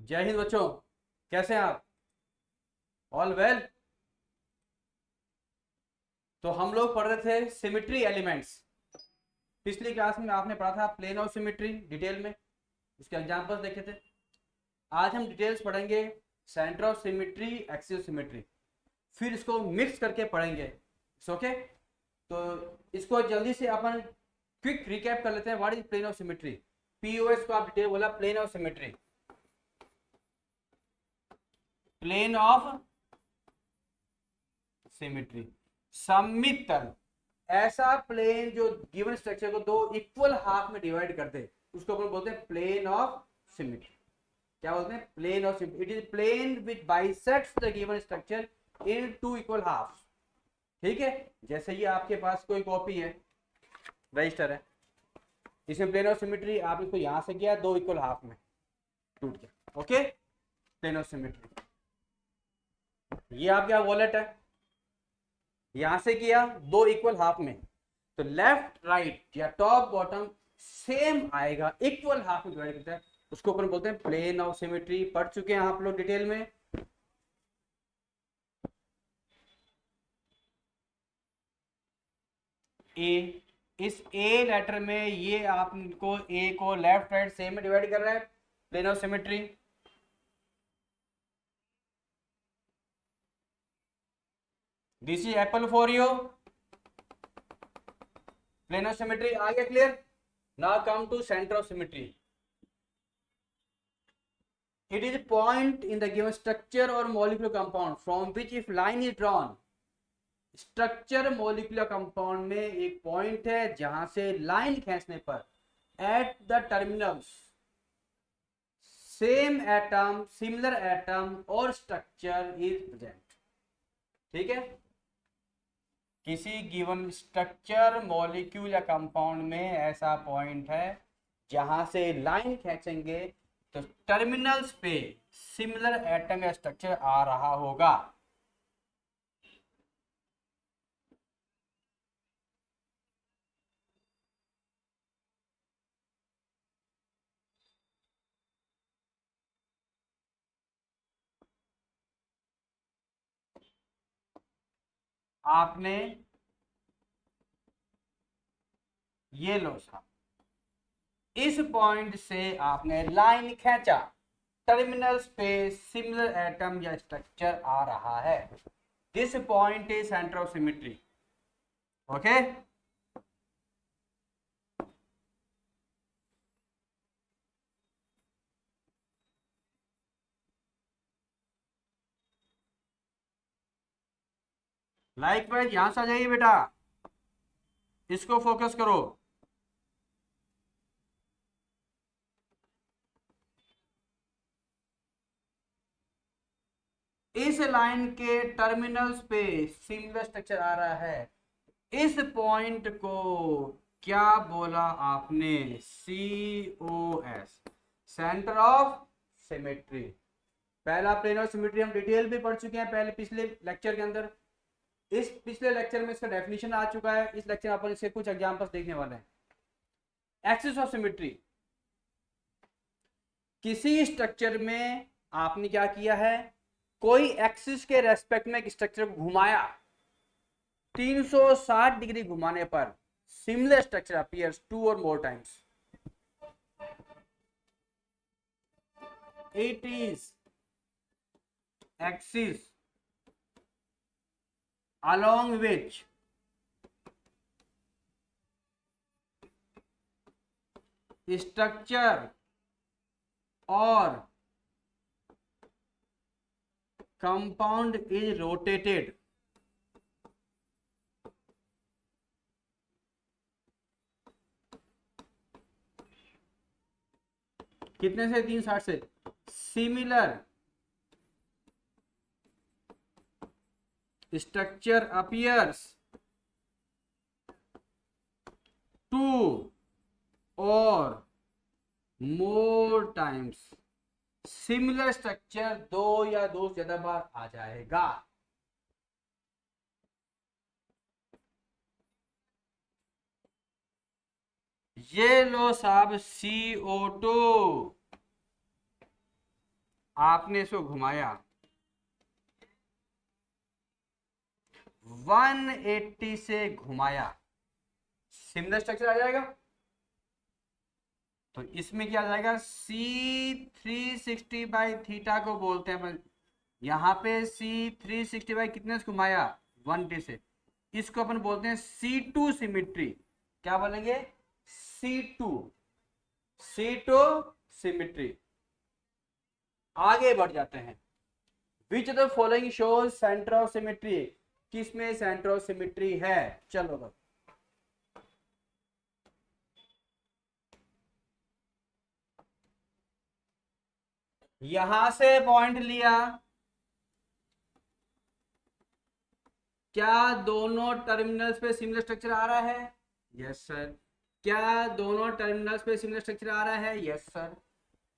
जय हिंद बच्चों, कैसे हैं आप? All well. तो हम लोग पढ़ रहे थे सिमेट्री एलिमेंट्स। पिछली क्लास में आपने पढ़ा था प्लेन ऑफ सिमेट्री डिटेल में, उसके एग्जांपल्स देखे थे। आज हम डिटेल्स पढ़ेंगे centre of symmetry, axial symmetry, फिर इसको मिक्स करके पढ़ेंगे। ओके, तो इसको जल्दी से अपन क्विक रिकैप कर लेते हैं। What is plane of symmetry? POS को आप डिटेल बोला, plane of symmetry, plane of symmetry, सममित तल, ऐसा प्लेन जो गिवन स्ट्रक्चर को दो इक्वल हाफ में डिवाइड कर दे, उसको अपन बोलते हैं प्लेन ऑफ सिमेट्री। क्या बोलते हैं? Plane of symmetry. It is plane which bisects the given structure into equal halves. ठीक है, जैसे ये आपके पास कोई कॉपी है, रजिस्टर है, इसमें प्लेन ऑफ सिमेट्री आप इसको यहां से किया, दो इक्वल हाफ में टूट गया। Okay, plane of symmetry. ये आपका वॉलेट है, यहां से किया दो इक्वल हाफ में, तो लेफ्ट राइट या टॉप बॉटम सेम आएगा, इक्वल हाफ में डिवाइड करता है, उसको अपन बोलते हैं प्लेन ऑफ सिमेट्री। पढ़ चुके हैं आप लोग डिटेल में। ए, इस ए लेटर में ये आपको ए को लेफ्ट राइट सेम में डिवाइड कर रहा है, plane of symmetry. This is apple for you, plane of symmetry आ गया clear. Now come to centre of symmetry. It is a point in the given structure or molecular compound from which if line is drawn, structure molecular compound में एक point है जहां से line खींचने पर at the terminals same atom, similar atom और structure is present. ठीक है, किसी गिवन स्ट्रक्चर, मॉलिक्यूल या कंपाउंड में ऐसा पॉइंट है जहां से लाइन खींचेंगे तो टर्मिनल्स पे सिमिलर एटम या स्ट्रक्चर आ रहा होगा। आपने ये लो साहब, इस पॉइंट से आपने लाइन खींचा, टर्मिनल्स पे सिमिलर एटम या स्ट्रक्चर आ रहा है। This point is centre of symmetry. Okay, likewise यहां से आ जाइए बेटा, इसको फोकस करो। इस लाइन के टर्मिनल्स पे सिमिलर स्ट्रक्चर आ रहा है, इस पॉइंट को क्या बोला आपने? COS, centre of symmetry. पहला प्लेन ऑफ सिमेट्री हम डिटेल भी पढ़ चुके हैं पहले पिछले लेक्चर के अंदर। इस पिछले लेक्चर में इसका डेफिनेशन आ चुका है, इस लेक्चर में अपन इसके कुछ एग्जांपल्स देखने वाले हैं। एक्सिस ऑफ सिमेट्री, किसी स्ट्रक्चर में आपने क्या किया है, कोई एक्सिस के रेस्पेक्ट में एक स्ट्रक्चर को घुमाया, 360 डिग्री घुमाने पर सिमिलर स्ट्रक्चर अपीयर्स 2 और more times. It is axis along which structure or compound is rotated कितने से? 360 से। Similar structure appears 2 or more times, similar structure 2 या 2 से ज्यादा बार आ जाएगा। ये लो साहब CO2, आपने इसको घुमाया 180 से घुमाया, सिमिलर स्ट्रक्चर आ जाएगा। तो इसमें क्या आ जाएगा, C360/थीटा को बोलते हैं अपन, यहाँ पे C360 बाई कितने से घुमाया 180 से, इसको अपन बोलते हैं C2 सिमिट्री। क्या बोलेंगे, C2 सिमिट्री। आगे बढ़ जाते हैं, which of the following shows centre of symmetry, किसमें सेंटर ऑफ सिमिट्री है। चलो बस, यहां से पॉइंट लिया, क्या दोनों टर्मिनल्स पे सिमिलर स्ट्रक्चर आ रहा है, यस सर। क्या दोनों टर्मिनल्स पे सिमिलर स्ट्रक्चर आ रहा है, यस सर।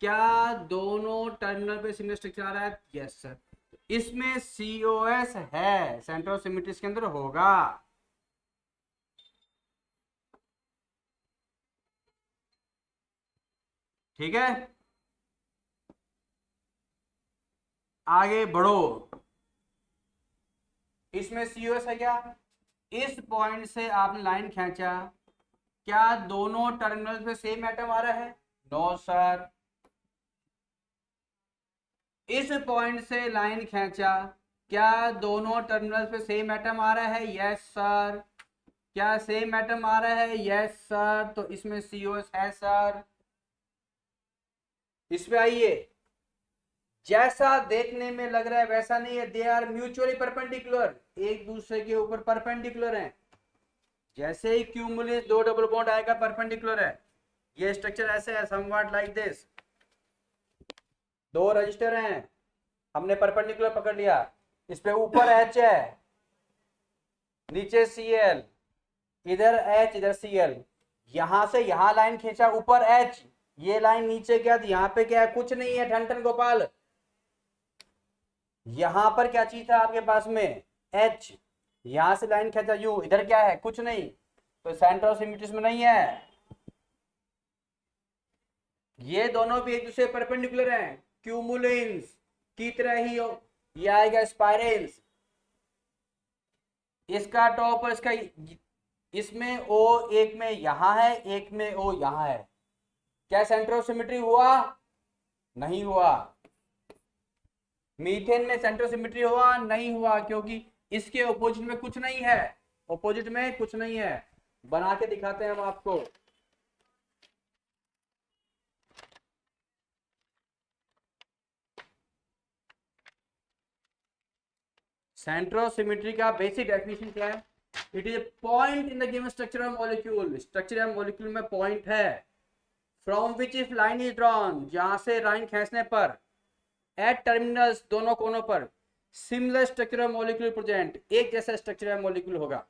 क्या दोनों टर्मिनल पे सिमिलर स्ट्रक्चर आ रहा है, यस सर। इसमें COS है, सेंटर ऑफ सिमिट्री के अंदर होगा। ठीक है, आगे बढ़ो। इसमें COS है क्या, इस पॉइंट से आपने लाइन खींचा, क्या दोनों टर्मिनल पे सेम एटम आ रहा है, नो सर। इस पॉइंट से लाइन खींचा, क्या दोनों टर्मिनल पे सेम एटम आ रहा है, यस सर। क्या सेम एटम आ रहा है, यस सर। तो इसमें COS है सर। इसमें आइए, जैसा देखने में लग रहा है वैसा नहीं है, दे आर म्यूचुअली परपेंडिकुलर, एक दूसरे के ऊपर परपेंडिकुलर हैं। जैसे ही क्यूमुलस दो डबल बॉन्ड आएगा परपेंडिकुलर है। ये स्ट्रक्चर ऐसे है, समवॉट लाइक दिस। दो रजिस्टर हैं, हमने परपेंडिकुलर पकड़ लिया, इस पे ऊपर H है, नीचे Cl, इधर H इधर Cl, यहां से यहां लाइन खींचा, ऊपर H, ये लाइन नीचे गया, तो यहाँ पे क्या है, कुछ नहीं है ठन गोपाल। यहां पर क्या चीज था आपके पास में, H, यहां से लाइन खींचा U, इधर क्या है, कुछ नहीं, तो सेंटर ऑफ सिमिट्री में नहीं है। ये दोनों भी एक दूसरे परपेंडिकुलर हैं, क्यूमुलेंस की तरह ही हो। ये आएगा स्पाइरल्स, इसका टॉप और इसका, इसमें O एक में यहां है, एक में O यहां है, क्या सेंटर ऑफ सिमिट्री हुआ, नहीं हुआ। मीथेन में सेंटर ऑफ सिमिट्री हुआ, नहीं हुआ, क्योंकि इसके ऑपोजिट में कुछ नहीं है, ऑपोजिट में कुछ नहीं है। बना के दिखाते हैं हम आपको। सेंटर ऑफ सिमिट्री का बेसिक डेफिनेशन क्या है, it is a point in the given structure of molecule, structure of molecule में पॉइंट है, from which if line is drawn, जहां से लाइन खींचने पर, एट टर्मिनल्स दोनों कोनों पर, similar structure of molecule present, एक जैसा स्ट्रक्चर ऑफ मॉलिक्यूल होगा।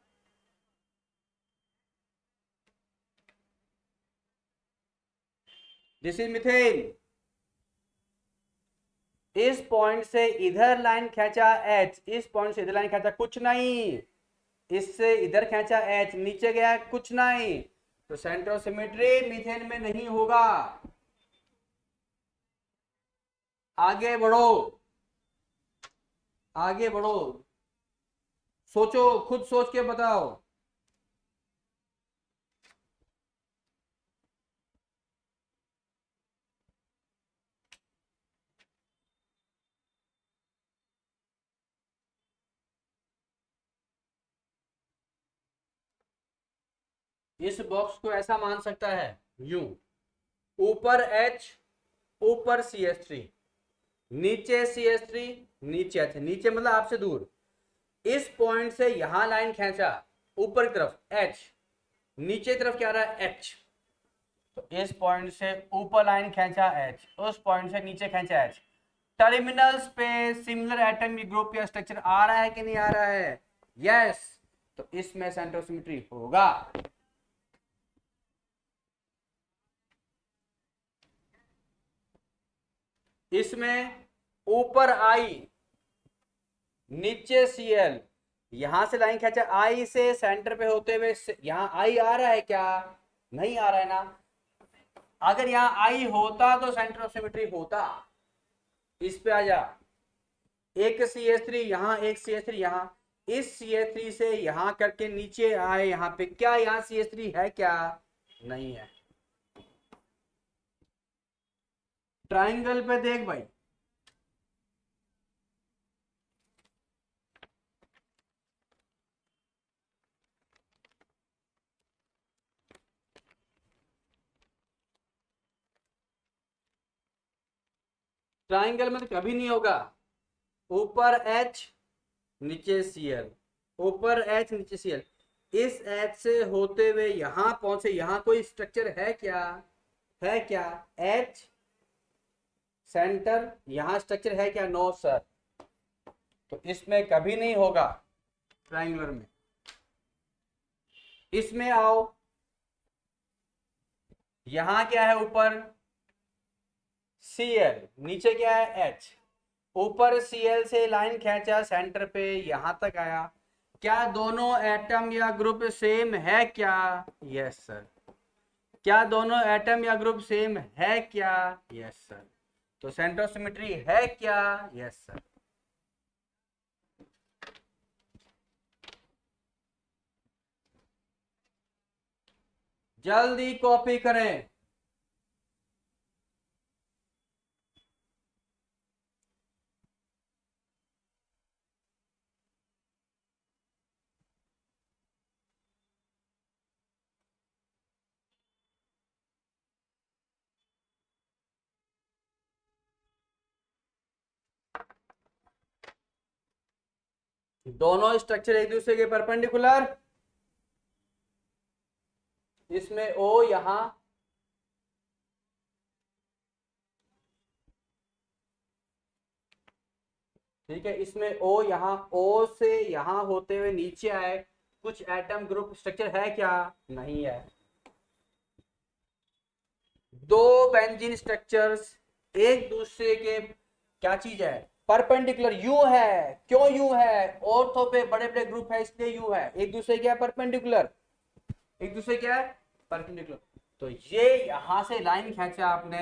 दिस इज मिथेन, इस पॉइंट से इधर लाइन खींचा H, इस पॉइंट से इधर लाइन खींचा, कुछ नहीं, इससे इधर खींचा H, नीचे गया, कुछ नहीं, तो सेंटर ऑफ सिमेट्री मीथेन में नहीं होगा। आगे बढ़ो, आगे बढ़ो, सोचो, खुद सोच के बताओ। इस बॉक्स को ऐसा मान सकता है, यूं, ऊपर H, ऊपर CH3, नीचे CH3, नीचे H, नीचे मतलब आपसे दूर, इस पॉइंट से यहां लाइन खींचा, ऊपर की तरफ H, नीचे तरफ क्या रहा है H, तो इस पॉइंट से ऊपर लाइन खींचा H, उस पॉइंट से नीचे खींचा H, टर्मिनल्स पे सिमिलर एटॉमिक ग्रुप या स्ट्रक्चर आ रहा है कि नहीं आ रहा है, यस, तो इसमें सेंटर ऑफ सिमेट्री होगा। इसमें ऊपर I, नीचे Cl, यहां से लाइन खींचा I से सेंटर पे होते हुए, यहां I आ रहा है क्या, नहीं आ रहा है ना। अगर यहां I होता तो सेंटर ऑफ सिमेट्री होता, इस पे आ जा, एक CH3 यहाँ, एक CH3 यहाँ, इस CH3 से यहाँ करके नीचे आए यहाँ पे, क्या यहाँ CH3 है क्या? नहीं है। ट्राइंगल पे देख भाई, ट्राइंगल में तो कभी नहीं होगा, ऊपर H नीचे Cl, ऊपर H नीचे Cl, इस H से होते हुए यहां पहुंचे, यहां कोई स्ट्रक्चर है क्या? है क्या? H सेंटर, यहां स्ट्रक्चर है क्या? No sir. तो इसमें कभी नहीं होगा ट्राइंगुलर में। इसमें आओ, यहां क्या है? ऊपर Cl, नीचे क्या है? H, ऊपर Cl से लाइन खींचा सेंटर पे, यहां तक आया, क्या दोनों एटम या ग्रुप सेम है क्या? Yes sir. क्या दोनों एटम या ग्रुप सेम है क्या? Yes sir. तो सेंटर ऑफ सिमेट्री है क्या? Yes sir. जल्दी कॉपी करें। दोनों स्ट्रक्चर एक दूसरे के परपेंडिकुलर, इसमें O यहां, ठीक है, इसमें O यहां, O से यहां होते हुए नीचे आए, कुछ एटम ग्रुप स्ट्रक्चर है क्या? नहीं है। दो बेंजीन स्ट्रक्चर्स एक दूसरे के, क्या चीज है? परपेंडिकुलर। यू है, क्यों यू है? ऑर्थो पे बड़े बड़े ग्रुप है इसलिए यू है, एक दूसरे क्या है? परपेंडिकुलर, एक दूसरे क्या है? परपेंडिकुलर। तो ये यहां से लाइन खींचा आपने,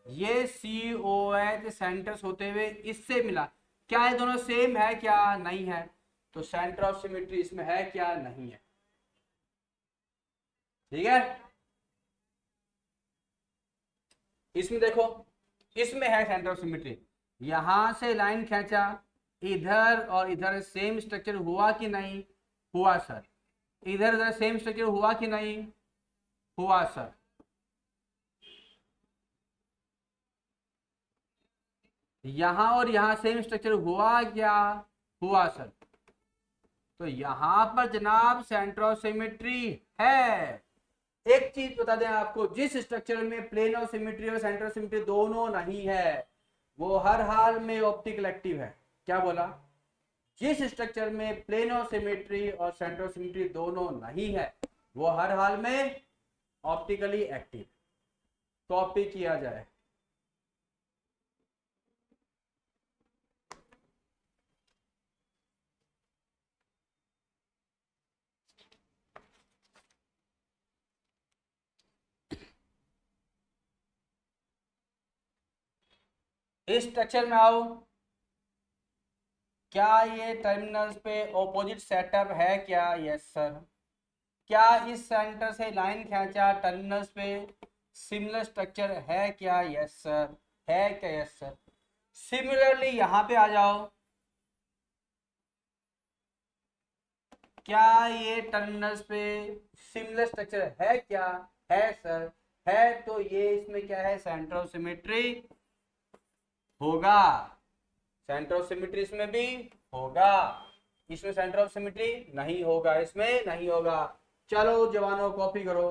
ये COH सेंटर्स होते हुए इससे मिला, क्या ये दोनों सेम है क्या? नहीं है। तो सेंटर ऑफ सिमेट्री इसमें है क्या? नहीं है। ठीक है, इसमें देखो, इसमें है सेंटर ऑफ सिमेट्री, यहां से लाइन खींचा, इधर और इधर सेम स्ट्रक्चर हुआ कि नहीं? हुआ सर। इधर उधर सेम स्ट्रक्चर हुआ कि नहीं? हुआ सर। यहां और यहां सेम स्ट्रक्चर हुआ क्या? हुआ सर। तो यहां पर जनाब सेंटर ऑफ सिमेट्री है। एक चीज बता दें आपको, जिस स्ट्रक्चर में प्लेन ऑफ सिमेट्री और सेंटर ऑफ सिमेट्री दोनों नहीं है, वो हर हाल में ऑप्टिकल एक्टिव है। क्या बोला? जिस स्ट्रक्चर में प्लेन ऑफ सिमेट्री और सेंटर ऑफ सिमेट्री दोनों नहीं है, वो हर हाल में ऑप्टिकली एक्टिव। कॉपी किया जाए। इस स्ट्रक्चर में आओ, क्या ये टर्मिनल्स पे ऑपोजिट सेटअप है क्या? Yes sir. क्या इस सेंटर से लाइन खींचा, टर्मिनल्स पे सिमिलर स्ट्रक्चर है क्या? Yes sir. है क्या? Yes sir. सिमिलरली यहां पे आ जाओ, क्या ये टर्मिनल्स पे सिमिलर स्ट्रक्चर है क्या? है सर। है, तो ये इसमें क्या है? सेंटर ऑफ सिमेट्री होगा। सेंटर ऑफ सिमेट्री इसमें भी होगा। इसमें सेंटर ऑफ सिमेट्री नहीं होगा, इसमें नहीं होगा। चलो जवानों, कॉपी करो।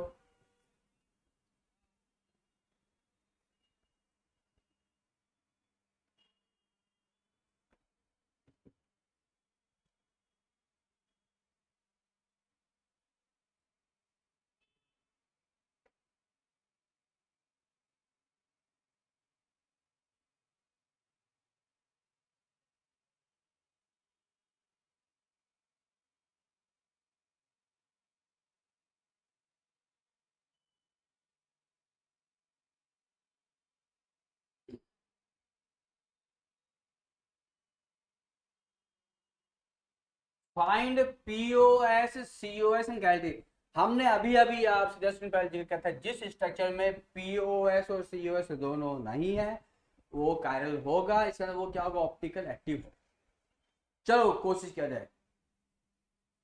Find POS COS and calculate. हमने अभी अभी आपसे 10 मिनट पहले जिक्र किया था, जिस स्ट्रक्चर में पीओएस और सीओएस दोनों नहीं है वो कायरल होगा, इसका वो क्या होगा, ऑप्टिकल एक्टिव। चलो कोशिश किया जाए।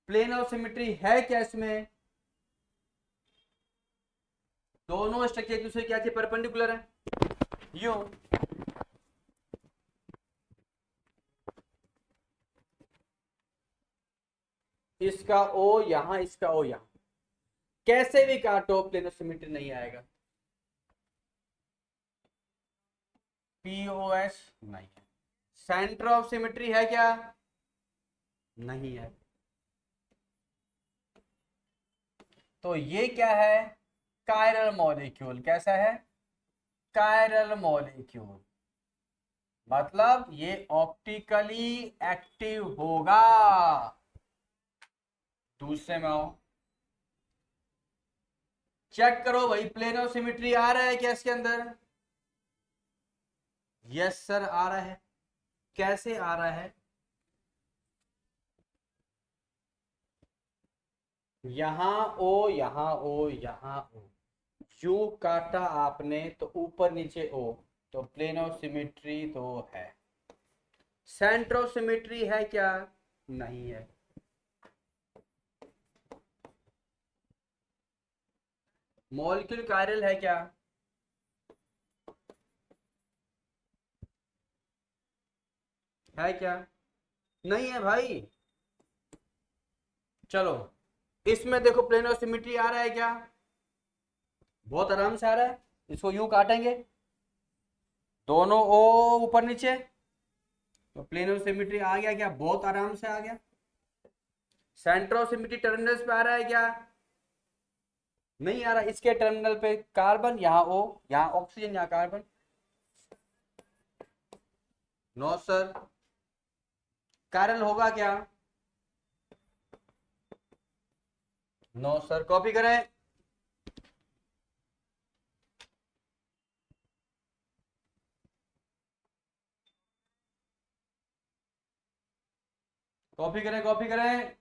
प्लेन ऑफ सिमेट्री है क्या इसमें? दोनों स्ट्रक्चर एक दूसरे क्या चाहिए, परपेंडिकुलर है। यूं इसका ओ यहां, इसका ओ यहां, कैसे भी काटो प्लेन ऑफ सिमेट्री नहीं आएगा। पीओएस नहीं है। सेंटर ऑफ सिमेट्री है क्या? नहीं है। तो ये क्या है, कायरल मॉलिक्यूल। कैसा है? कायरल मॉलिक्यूल, मतलब ये ऑप्टिकली एक्टिव होगा। दूसरे में आओ, चेक करो भाई, प्लेन ऑफ सिमेट्री आ रहा है क्या इसके अंदर? यस सर आ रहा है। कैसे आ रहा है? यहां ओ, यहां ओ, यहां ओ, यू काटा आपने तो ऊपर नीचे ओ, तो प्लेन ऑफ सिमेट्री तो है। सेंटर ऑफ सिमेट्री है क्या? नहीं है। मॉलिक्यूल कायरल है क्या? है क्या? नहीं है भाई। चलो इसमें देखो, प्लेन ऑफ सिमेट्री आ रहा है क्या? बहुत आराम से आ रहा है। इसको यूं काटेंगे, दोनों ओ ऊपर नीचे, तो प्लेन ऑफ सिमेट्री आ गया क्या? बहुत आराम से आ गया। सेंटर ऑफ सिमेट्री टर्मिनल्स पे आ रहा है क्या? नहीं आ रहा। इसके टर्मिनल पे कार्बन, यहाँ ओ, यहाँ ऑक्सीजन, यहाँ कार्बन। No sir. कायरल होगा क्या? No sir. कॉपी करें। कॉपी करें, कॉपी करें।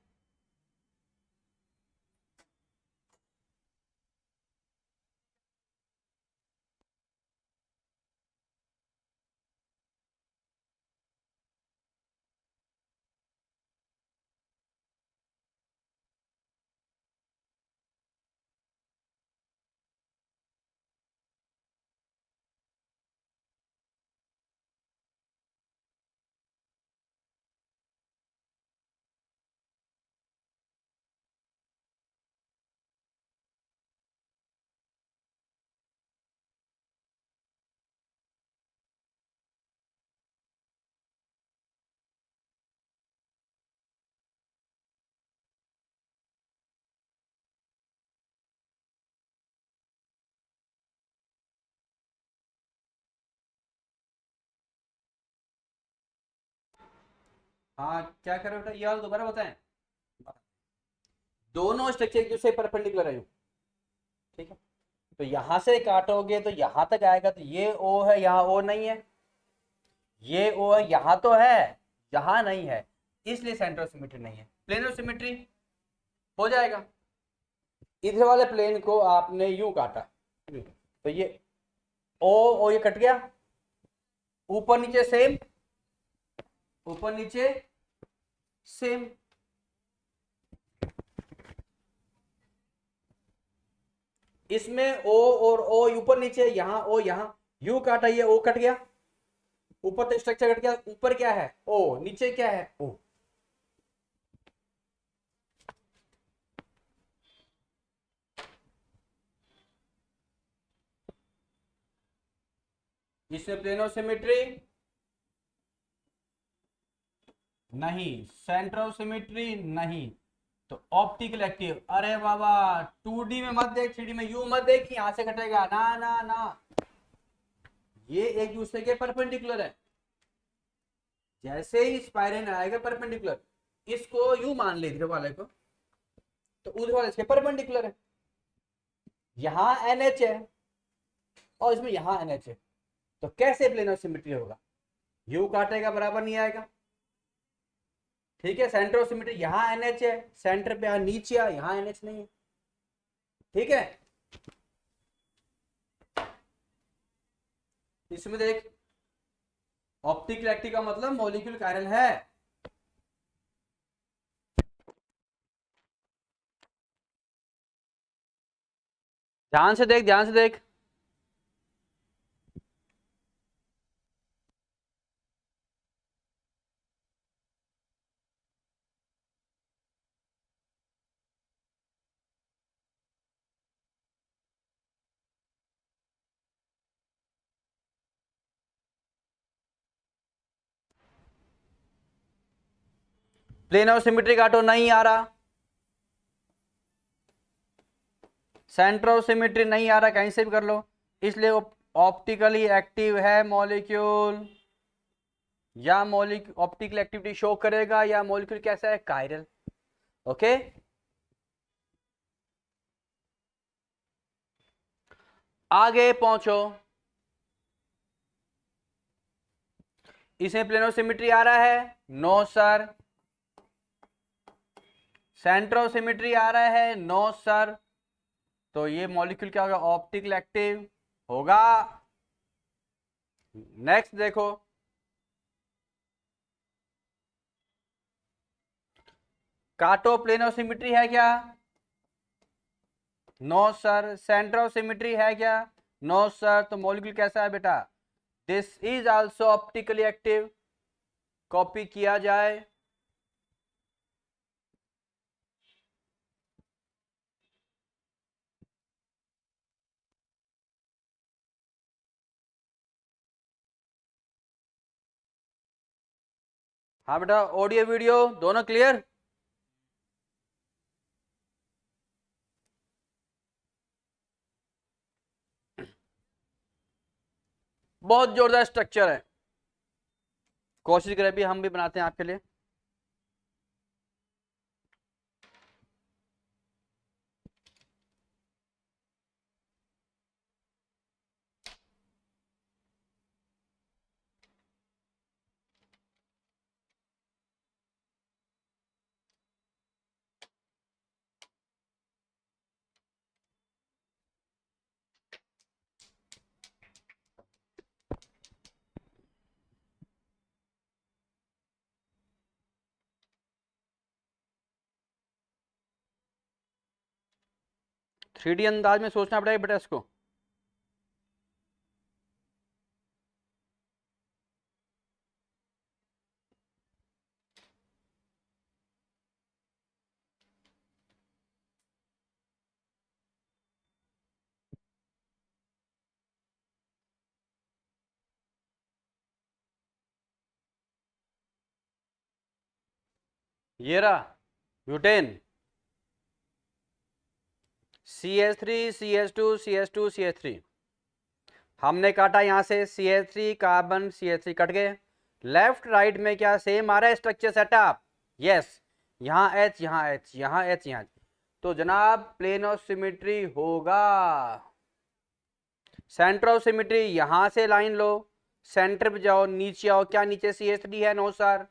हाँ क्या करें बेटा, ये वाला दोबारा बताएं। दोनों स्ट्रक्चर एक दूसरे परपेंडिकुलर है, ठीक है। तो यहां से काटोगे तो यहां तक आएगा, तो ये ओ है, यहाँ ओ नहीं है। ये ओ है, यहाँ तो है, यहाँ नहीं है, इसलिए सेंटर ऑफ सिमेट्री नहीं है। प्लेन ऑफ सिमेट्री हो जाएगा। इधर वाले प्लेन को आपने यूं काटा, तो ये ओ ये कट गया। ऊपर नीचे सेम, ऊपर नीचे सेम। इसमें ओ और ओ ऊपर नीचे, यहां ओ, यहां यू काटा, ये ओ कट गया। ऊपर तो स्ट्रक्चर कट गया, ऊपर क्या है ओ, नीचे क्या है ओ। इसमें प्लेन ऑफ सिमेट्री नहीं, सेंटर ऑफ सिमेट्री नहीं, तो ऑप्टिकल एक्टिव। अरे बाबा 2D में मत देख, 3D में यू मत देख, यहां से कटेगा ना ना ना। ये एक दूसरे के परपेंडिकुलर है। जैसे ही स्पाइरन आएगा परपेंडिकुलर, इसको यू मान ले इधर वाले को, तो उधर वाले इसके परपेंडिकुलर है। यहां NH है और इसमें यहां NH है, तो कैसे प्लेन ऑफ सिमेट्री होगा? यू काटेगा बराबर नहीं आएगा। ठीक है, सेंटर ऑफ सिमेट्री यहाँ NH है, सेंटर पे यहाँ नीचे आ, यहाँ NH नहीं है। ठीक है, इसमें देख ऑप्टिक इलेक्ट्रिक का मतलब मॉलिक्यूल कायरल है। ध्यान से देख, ध्यान से देख। प्लेन ऑफ सिमेट्री काटो, नहीं आ रहा। सेंटर ऑफ सिमेट्री नहीं आ रहा, कहीं से भी कर लो। इसलिए वो ऑप्टिकली एक्टिव है मॉलिक्यूल, या मॉलिक्यूल ऑप्टिकल एक्टिविटी शो करेगा, या मॉलिक्यूल कैसा है, कायरल। ओके, आगे पहुंचो। इसमें प्लेन ऑफ सिमेट्री आ रहा है, no sir. Centre of symmetry आ रहा है, नो सर। तो ये मॉलिक्यूल क्या होगा, ऑप्टिकल एक्टिव होगा। नेक्स्ट देखो, काटो, प्लेन ऑफ सिमेट्री है क्या, no sir. Centre of symmetry है क्या, नो सर। तो मॉलिक्यूल कैसा है बेटा, this is also optically active. Copy किया जाए, हाँ बेटा, ऑडियो वीडियो दोनों क्लियर। बहुत जोरदार स्ट्रक्चर है, कोशिश करें भी हम भी बनाते हैं आपके लिए। थ्री डी अंदाज में सोचना पड़ेगा बेटा इसको। ये रहा butane, CH3 CH2 CH2 CH3। हमने काटा यहां से CH3 कार्बन CH3 कट गए। लेफ्ट राइट में क्या सेम आ रहा है स्ट्रक्चर सेटअप, यस। यहाँ H, यहाँ H, यहाँ H, यहाँ H। तो जनाब प्लेन ऑफ सिमेट्री होगा। सेंटर ऑफ सिमेट्री यहां से लाइन लो, सेंटर पे जाओ, नीचे आओ, क्या नीचे CH3 है, नो सर।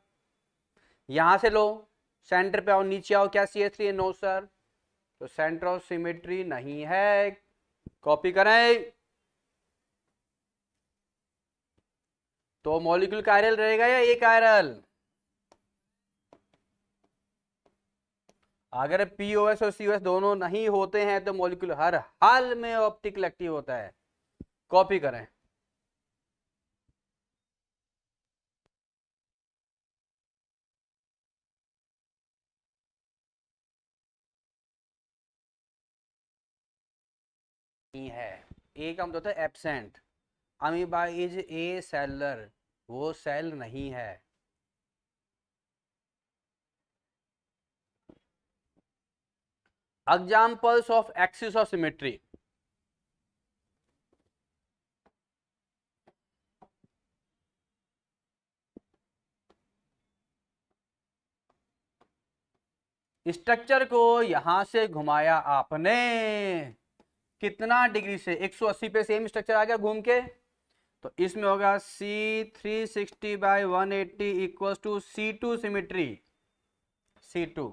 यहां से लो, सेंटर पे आओ, नीचे आओ, क्या CH3 है, नो सर। तो सेंटर ऑफ सिमेट्री नहीं है, कॉपी करें। तो मॉलिक्यूल कायरल रहेगा या ए कायरल। अगर POS और COS दोनों नहीं होते हैं तो मॉलिक्यूल हर हाल में ऑप्टिकल एक्टिव होता है। कॉपी करें। नहीं है, ए का मतलब होता है absent. Amoeba is a seller, वो सेल नहीं है। Examples of axis of symmetry, structure को यहां से घुमाया आपने, कितना डिग्री से, 180 पे सेम स्ट्रक्चर आ गया घूम के। तो इसमें होगा C360/180 equal to C2 symmetry. C2।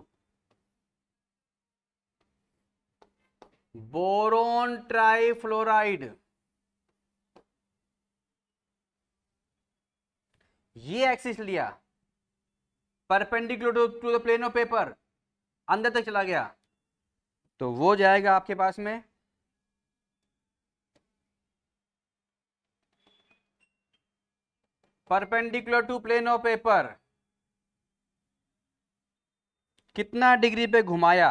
Boron trifluoride, ये एक्सिस लिया perpendicular to the plane of paper, अंदर तक चला गया, तो वो जाएगा आपके पास में perpendicular to plane of paper. कितना डिग्री पे घुमाया?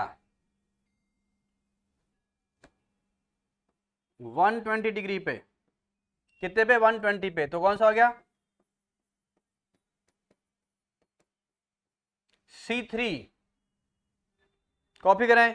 120 डिग्री पे। कितने पे? 120 पे। तो कौन सा हो गया? C3। कॉपी करें।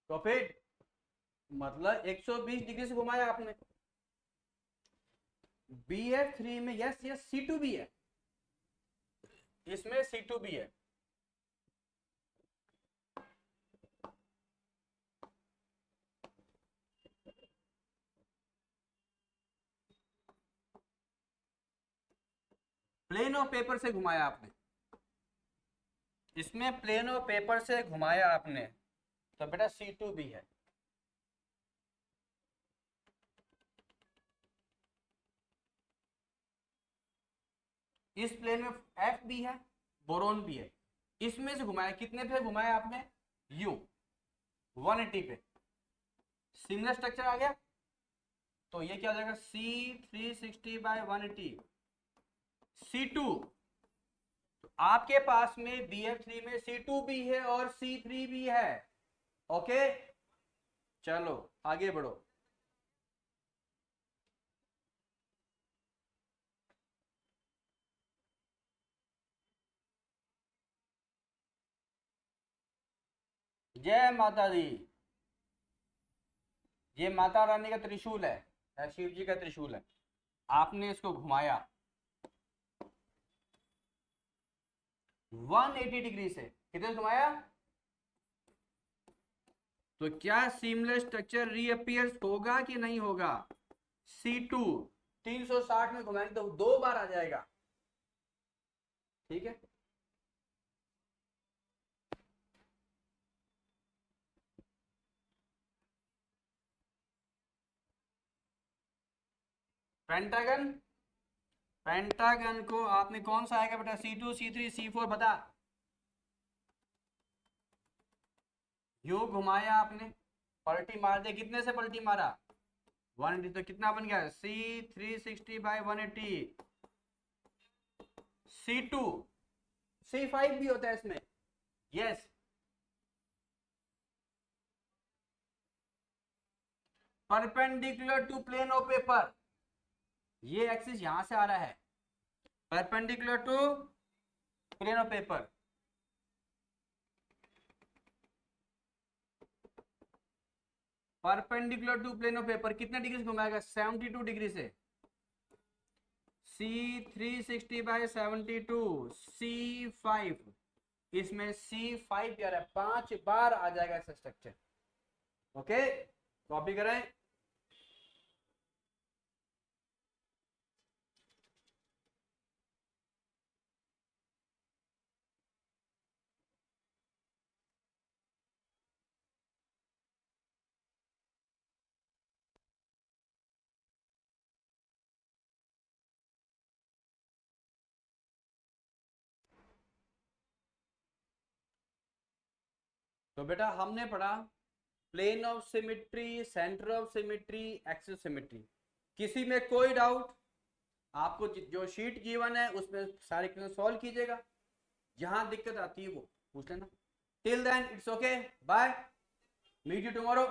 तो फिर मतलब 120 डिग्री से घुमाया आपने। BF3 में यस यस C2 भी है, इसमें C2 भी है। प्लेन ऑफ पेपर से घुमाया आपने, इसमें प्लेन ऑफ पेपर से घुमाया आपने, तो बेटा C2 भी है। इस प्लेन में F भी है, बोरोन भी है, इसमें से घुमाया, कितने पे घुमाया आपने? U 180 पे। सिंगल स्ट्रक्चर आ गया, तो ये क्या हो जाएगा? C360/180 C2। आपके पास में BF3 में C2 भी है और C3 भी है। ओके, चलो आगे बढ़ो। जय माता दी। ये माता रानी का त्रिशूल है या शिव जी का त्रिशूल है, आपने इसको घुमाया 180 डिग्री से, कितने घुमाया, तो क्या सीमलेस स्ट्रक्चर रीअपियर्स होगा कि नहीं होगा? C2 360 में घुमाएंगे तो 2 बार आ जाएगा, ठीक है। पेंटागन, पेंटागन को आपने कौन सा आएगा बेटा, C2 C3 C4 बता, यूं घुमाया आपने, पलटी मार दे, कितने से पलटी मारा 180, तो कितना बन गया C360/180, C2 C5 भी होता है इसमें, yes. Perpendicular to plane of paper, ये एक्सिस यहां से आ रहा है, perpendicular to plane of paper, perpendicular to plane of paper कितने डिग्री से घुमाएगा, 72 डिग्री से, C360/72, C5, इसमें C5 क्या है, 5 बार आ जाएगा ऐसा स्ट्रक्चर, ओके, कॉपी करें। तो बेटा हमने पढ़ा plane of symmetry, centre of symmetry, axis symmetry, किसी में कोई डाउट, आपको जो शीट गिवन है उसमें सारे क्वेश्चन सॉल्व कीजिएगा, जहां दिक्कत आती है वो पूछ लेना। Till then it's okay, bye, meet you tomorrow.